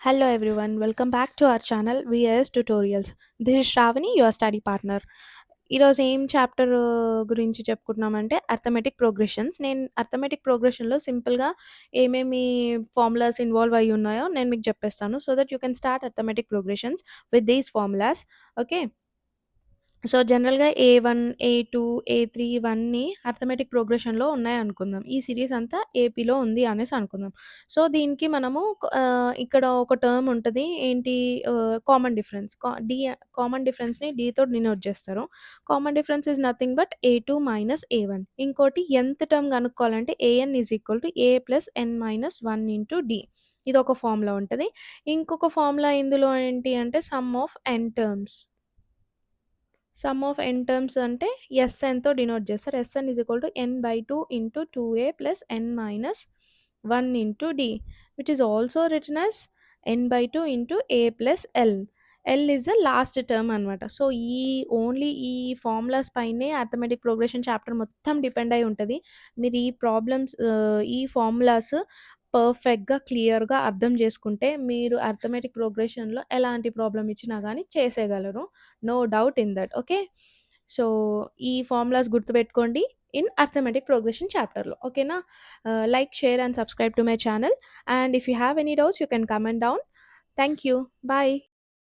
Hello everyone, welcome back to our channel VS Tutorials. This is Shravani, your study partner. ఈరోజు ఏం chapter గురించి చెప్పుకుంటున్నామంటే arithmetic progressions. నేను arithmetic ప్రోగ్రెషన్‌లో సింపుల్‌గా ఏమేమి formulas involve అయ్యి ఉన్నాయో నేను మీకు చెప్పేస్తాను. So that you can start arithmetic progressions with these formulas. Okay. So, జనరల్‌గా ఏ1, ఏ2, ఏ3 ఇవన్నీ అర్థమెటిక్ ప్రోగ్రెషన్‌లో ఉన్నాయనుకుందాం. ఈ సీరీస్ అంతా ఏపీలో ఉంది అనేసి అనుకుందాం. సో, దీనికి మనము ఇక్కడ ఒక టర్మ్ ఉంటది. ఏంటి కామన్ డిఫరెన్స్. కామన్ డిఫరెన్స్‌ని డి తోటి డినోట్ చేస్తారు. Common difference is nothing but a two minus a one. ఇంకోటి nth టర్మ్ కనుక్కోవాలంటే a n is equal to a plus n minus 1 into d. ఇదొక ఫార్ములా ఉంటది. ఇంకొక ఫార్ములా ఇందులో ఏంటి అంటే sum of n terms. Sum of n terms అంటే ఎస్ఎన్‌తో డినోట్ చేస్తారు. S n is equal to n/2 into 2a plus n minus 1 into d which is also written as n/2 into a plus L. L is the last term అనమాట. So, only ఈ formulas పైనే arithmetic progression chapter మొత్తం depend అయి ఉంటది. మీరు ఈ formulas పర్ఫెక్ట్‌గా, క్లియర్‌గా అర్థం చేసుకుంటే మీరు అర్థమెటిక్ ప్రోగ్రెషన్‌లో ఎలాంటి ప్రాబ్లమ్ ఇచ్చినా గానీ చేసేయగలరు. No doubt in that. Okay. So, ఈ ఫార్ములాస్ గుర్తుపెట్టుకోండి ఇన్ అర్థమెటిక్ ప్రోగ్రెషన్ చాప్టర్‌లో. ఓకేనా? Like, share and subscribe to my channel. And if you have any doubts, you can comment down. Thank you. Bye.